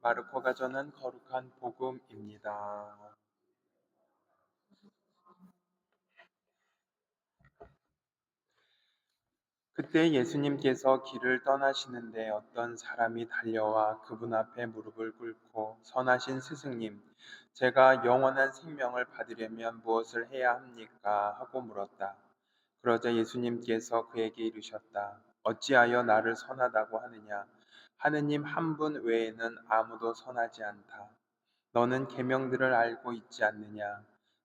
마르코가 전한 거룩한 복음입니다. 그때 예수님께서 길을 떠나시는데 어떤 사람이 달려와 그분 앞에 무릎을 꿇고 선하신 스승님, 제가 영원한 생명을 받으려면 무엇을 해야 합니까? 하고 물었다. 그러자 예수님께서 그에게 이르셨다. 어찌하여 나를 선하다고 하느냐? 하느님 한 분 외에는 아무도 선하지 않다. 너는 계명들을 알고 있지 않느냐?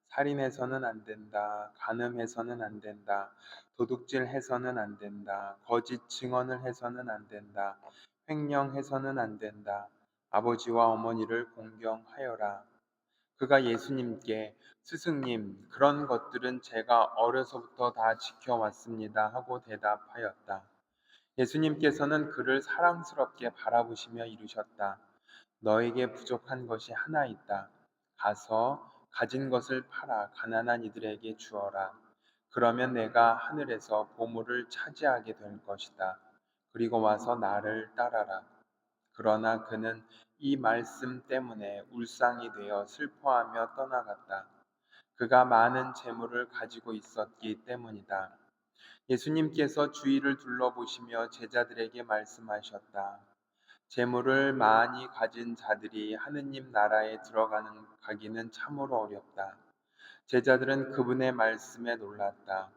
살인해서는 안 된다. 간음해서는 안 된다. 도둑질해서는 안 된다. 거짓 증언을 해서는 안 된다. 횡령해서는 안 된다. 아버지와 어머니를 공경하여라. 그가 예수님께 스승님, 그런 것들은 제가 어려서부터 다 지켜왔습니다 하고 대답하였다. 예수님께서는 그를 사랑스럽게 바라보시며 이르셨다. 너에게 부족한 것이 하나 있다. 가서 가진 것을 팔아 가난한 이들에게 주어라. 그러면 내가 하늘에서 보물을 차지하게 될 것이다. 그리고 와서 나를 따라라. 그러나 그는 이 말씀 때문에 울상이 되어 슬퍼하며 떠나갔다. 그가 많은 재물을 가지고 있었기 때문이다. 예수님께서 주위를 둘러보시며 제자들에게 말씀하셨다. 재물을 많이 가진 자들이 하느님 나라에 가기는 참으로 어렵다. 제자들은 그분의 말씀에 놀랐다.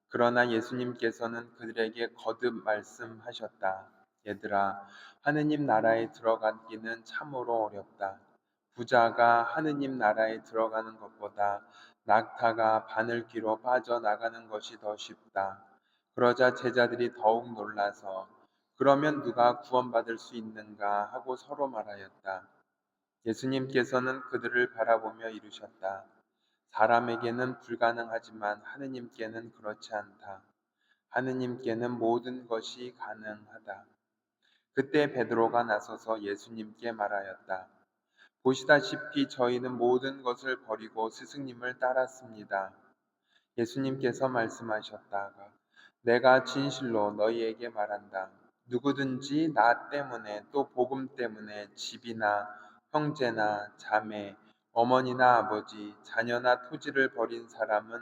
그러나 예수님께서는 그들에게 거듭 말씀하셨다. 얘들아, 하느님 나라에 들어가기는 참으로 어렵다. 부자가 하느님 나라에 들어가는 것보다 낙타가 바늘귀로 빠져나가는 것이 더 쉽다. 그러자 제자들이 더욱 놀라서 그러면 누가 구원받을 수 있는가 하고 서로 말하였다. 예수님께서는 그들을 바라보며 이르셨다. 사람에게는 불가능하지만 하느님께는 그렇지 않다. 하느님께는 모든 것이 가능하다. 그때 베드로가 나서서 예수님께 말하였다. 보시다시피 저희는 모든 것을 버리고 스승님을 따랐습니다. 예수님께서 말씀하셨다가 내가 진실로 너희에게 말한다. 누구든지 나 때문에 또 복음 때문에 집이나 형제나 자매, 어머니나 아버지, 자녀나 토지를 버린 사람은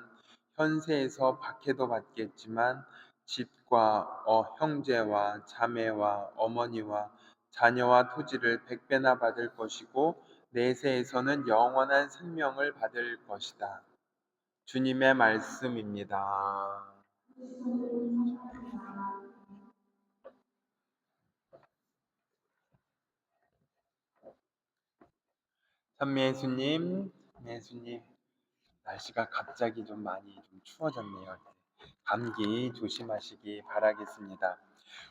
현세에서 박해도 받겠지만 집과 형제와 자매와 어머니와 자녀와 토지를 백배나 받을 것이고 내세에서는 영원한 생명을 받을 것이다. 주님의 말씀입니다. 찬미 예수님, 예수님, 날씨가 갑자기 좀 많이 좀 추워졌네요. 감기 조심하시기 바라겠습니다.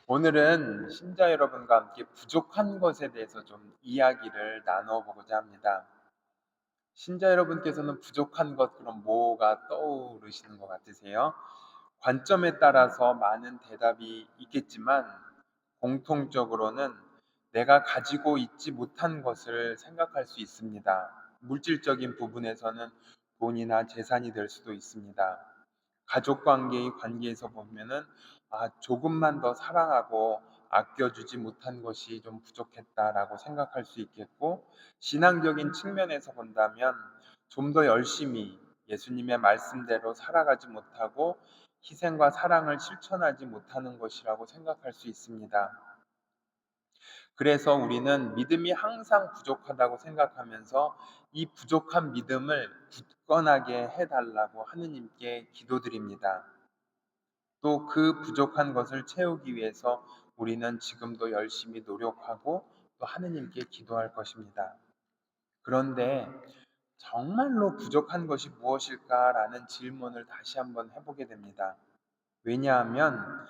오늘은 신자 여러분과 함께 부족한 것에 대해서 좀 이야기를 나눠보고자 합니다. 신자 여러분께서는 부족한 것 그럼 뭐가 떠오르시는 것 같으세요? 관점에 따라서 많은 대답이 있겠지만 공통적으로는 내가 가지고 있지 못한 것을 생각할 수 있습니다. 물질적인 부분에서는 돈이나 재산이 될 수도 있습니다. 가족 관계의 관계에서 보면은 조금만 더 사랑하고 아껴주지 못한 것이 좀 부족했다라고 생각할 수 있겠고, 신앙적인 측면에서 본다면 좀 더 열심히 예수님의 말씀대로 살아가지 못하고 희생과 사랑을 실천하지 못하는 것이라고 생각할 수 있습니다. 그래서 우리는 믿음이 항상 부족하다고 생각하면서 이 부족한 믿음을 굳건하게 해달라고 하느님께 기도드립니다. 또 그 부족한 것을 채우기 위해서 우리는 지금도 열심히 노력하고 또 하느님께 기도할 것입니다. 그런데 정말로 부족한 것이 무엇일까라는 질문을 다시 한번 해보게 됩니다. 왜냐하면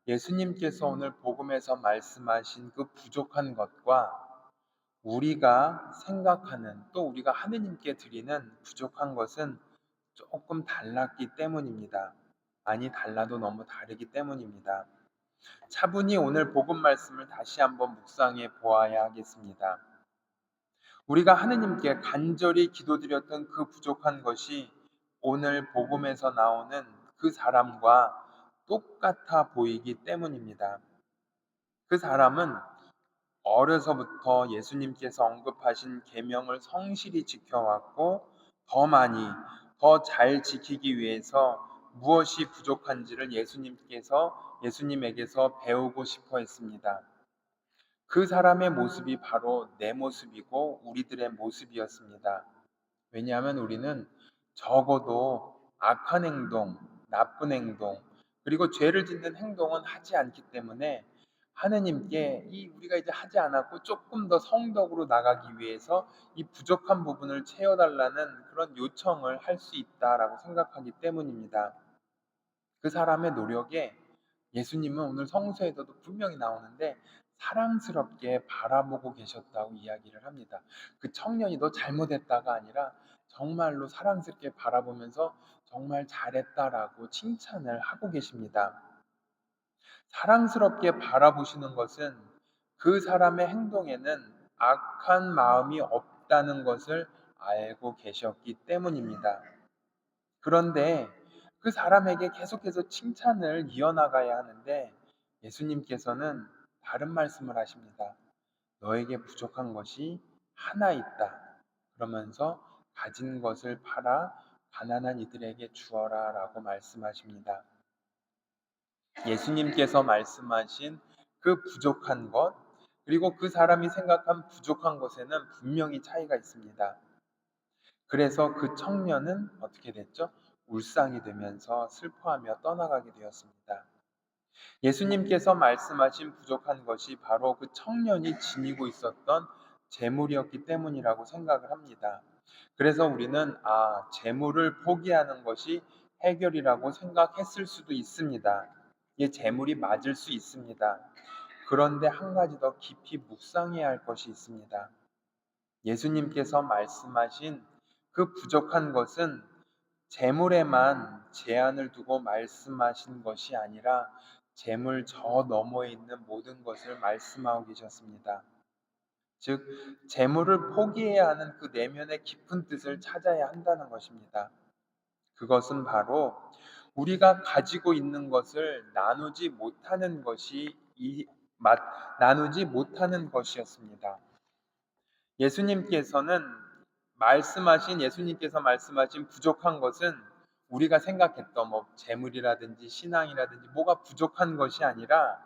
예수님께서 오늘 복음에서 말씀하신 그 부족한 것과 우리가 생각하는 또 우리가 하느님께 드리는 부족한 것은 조금 달랐기 때문입니다. 아니, 달라도 너무 다르기 때문입니다. 차분히 오늘 복음 말씀을 다시 한번 묵상해 보아야 하겠습니다. 우리가 하느님께 간절히 기도드렸던 그 부족한 것이 오늘 복음에서 나오는 그 사람과 똑같아 보이기 때문입니다. 그 사람은 어려서부터 예수님께서 언급하신 계명을 성실히 지켜왔고 더 많이 더 잘 지키기 위해서 무엇이 부족한지를 예수님에게서 배우고 싶어 했습니다. 그 사람의 모습이 바로 내 모습이고 우리들의 모습이었습니다. 왜냐하면 우리는 적어도 악한 행동, 나쁜 행동, 그리고 죄를 짓는 행동은 하지 않기 때문에 하느님께 이 우리가 이제 하지 않았고 조금 더 성덕으로 나가기 위해서 이 부족한 부분을 채워달라는 그런 요청을 할 수 있다라고 생각하기 때문입니다. 그 사람의 노력에 예수님은 오늘 성서에서도 분명히 나오는데 사랑스럽게 바라보고 계셨다고 이야기를 합니다. 그 청년이 너 잘못했다가 아니라 정말로 사랑스럽게 바라보면서 정말 잘했다라고 칭찬을 하고 계십니다. 사랑스럽게 바라보시는 것은 그 사람의 행동에는 악한 마음이 없다는 것을 알고 계셨기 때문입니다. 그런데 그 사람에게 계속해서 칭찬을 이어나가야 하는데 예수님께서는 다른 말씀을 하십니다. 너에게 부족한 것이 하나 있다. 그러면서 가진 것을 팔아 가난한 이들에게 주어라 라고 말씀하십니다. 예수님께서 말씀하신 그 부족한 것, 그리고 그 사람이 생각한 부족한 것에는 분명히 차이가 있습니다. 그래서 그 청년은 어떻게 됐죠? 울상이 되면서 슬퍼하며 떠나가게 되었습니다. 예수님께서 말씀하신 부족한 것이 바로 그 청년이 지니고 있었던 재물이었기 때문이라고 생각을 합니다. 그래서 우리는 재물을 포기하는 것이 해결이라고 생각했을 수도 있습니다. 이 재물이 맞을 수 있습니다. 그런데 한 가지 더 깊이 묵상해야 할 것이 있습니다. 예수님께서 말씀하신 그 부족한 것은 재물에만 제한을 두고 말씀하신 것이 아니라 재물 저 너머에 있는 모든 것을 말씀하고 계셨습니다. 즉, 재물을 포기해야 하는 그 내면의 깊은 뜻을 찾아야 한다는 것입니다. 그것은 바로 우리가 가지고 있는 것을 나누지 못하는 것이었습니다. 예수님께서 말씀하신 부족한 것은 우리가 생각했던 재물이라든지 신앙이라든지 뭐가 부족한 것이 아니라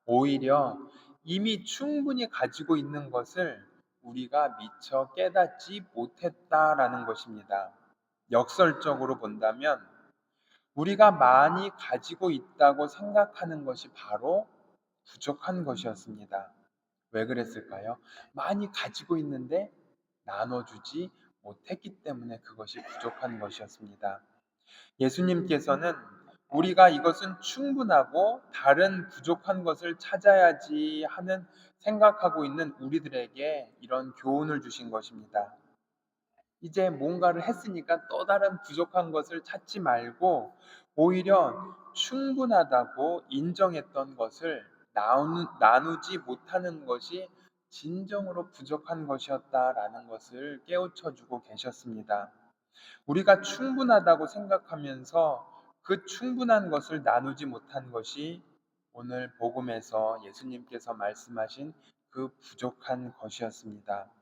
오히려 이미 충분히 가지고 있는 것을 우리가 미처 깨닫지 못했다라는 것입니다. 역설적으로 본다면 우리가 많이 가지고 있다고 생각하는 것이 바로 부족한 것이었습니다. 왜 그랬을까요? 많이 가지고 있는데 나눠주지 못했기 때문에 그것이 부족한 것이었습니다. 예수님께서는 우리가 이것은 충분하고 다른 부족한 것을 찾아야지 하는 생각하고 있는 우리들에게 이런 교훈을 주신 것입니다. 이제 뭔가를 했으니까 또 다른 부족한 것을 찾지 말고 오히려 충분하다고 인정했던 것을 나누지 못하는 것이 진정으로 부족한 것이었다라는 것을 깨우쳐 주고 계셨습니다. 우리가 충분하다고 생각하면서 그 충분한 것을 나누지 못한 것이 오늘 복음에서 예수님께서 말씀하신 그 부족한 것이었습니다.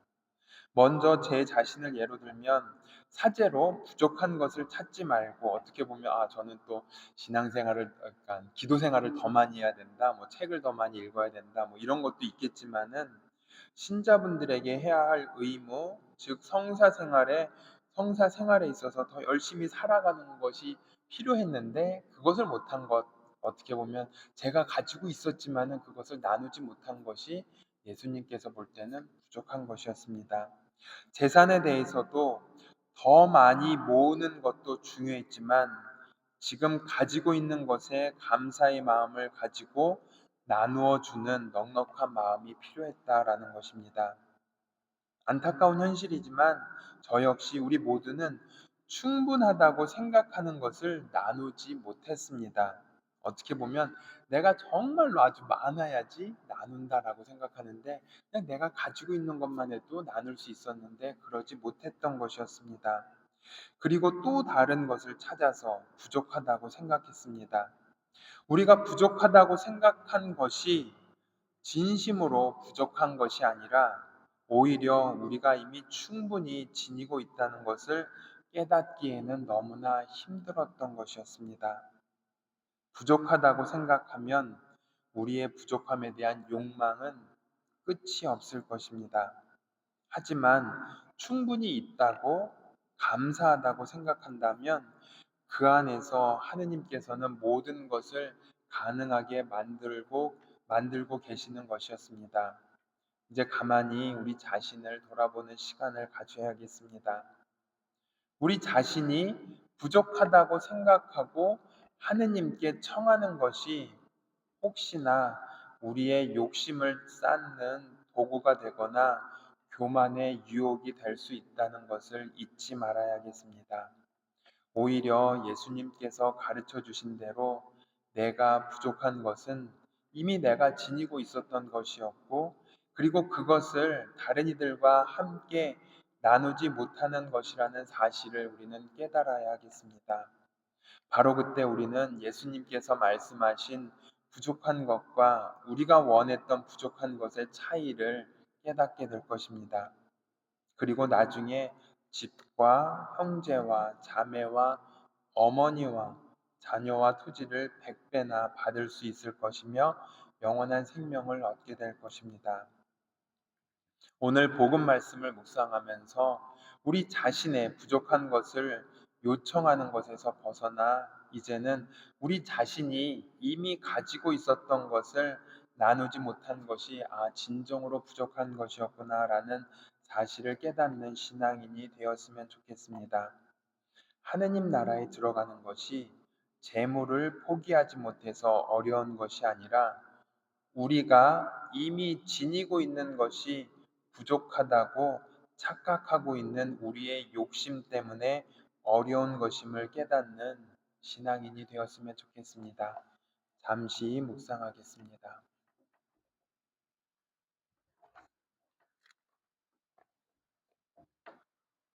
먼저 제 자신을 예로 들면 사제로 부족한 것을 찾지 말고 어떻게 보면 저는 또 신앙생활을 약간 기도 생활을 더 많이 해야 된다, 뭐 책을 더 많이 읽어야 된다, 뭐 이런 것도 있겠지만은 신자분들에게 해야 할 의무, 즉 성사 생활에 있어서 더 열심히 살아가는 것이 필요했는데 그것을 못한 것, 어떻게 보면 제가 가지고 있었지만은 그것을 나누지 못한 것이 예수님께서 볼 때는 부족한 것이었습니다. 재산에 대해서도 더 많이 모으는 것도 중요했지만 지금 가지고 있는 것에 감사의 마음을 가지고 나누어 주는 넉넉한 마음이 필요했다라는 것입니다. 안타까운 현실이지만 저 역시 우리 모두는 충분하다고 생각하는 것을 나누지 못했습니다. 어떻게 보면 내가 정말로 아주 많아야지 나눈다라고 생각하는데 그냥 내가 가지고 있는 것만 해도 나눌 수 있었는데 그러지 못했던 것이었습니다. 그리고 또 다른 것을 찾아서 부족하다고 생각했습니다. 우리가 부족하다고 생각한 것이 진심으로 부족한 것이 아니라 오히려 우리가 이미 충분히 지니고 있다는 것을 깨닫기에는 너무나 힘들었던 것이었습니다. 부족하다고 생각하면 우리의 부족함에 대한 욕망은 끝이 없을 것입니다. 하지만 충분히 있다고 감사하다고 생각한다면 그 안에서 하느님께서는 모든 것을 가능하게 만들고 계시는 것이었습니다. 이제 가만히 우리 자신을 돌아보는 시간을 가져야겠습니다. 우리 자신이 부족하다고 생각하고 하느님께 청하는 것이 혹시나 우리의 욕심을 쌓는 도구가 되거나 교만의 유혹이 될 수 있다는 것을 잊지 말아야겠습니다. 오히려 예수님께서 가르쳐 주신 대로 내가 부족한 것은 이미 내가 지니고 있었던 것이었고, 그리고 그것을 다른 이들과 함께 나누지 못하는 것이라는 사실을 우리는 깨달아야 하겠습니다. 바로 그때 우리는 예수님께서 말씀하신 부족한 것과 우리가 원했던 부족한 것의 차이를 깨닫게 될 것입니다. 그리고 나중에 집과 형제와 자매와 어머니와 자녀와 토지를 100배나 받을 수 있을 것이며 영원한 생명을 얻게 될 것입니다. 오늘 복음 말씀을 묵상하면서 우리 자신의 부족한 것을 요청하는 것에서 벗어나 이제는 우리 자신이 이미 가지고 있었던 것을 나누지 못한 것이 진정으로 부족한 것이었구나라는 사실을 깨닫는 신앙인이 되었으면 좋겠습니다. 하느님 나라에 들어가는 것이 재물을 포기하지 못해서 어려운 것이 아니라 우리가 이미 지니고 있는 것이 부족하다고 착각하고 있는 우리의 욕심 때문에 어려운 것임을 깨닫는 신앙인이 되었으면 좋겠습니다. 잠시 묵상하겠습니다.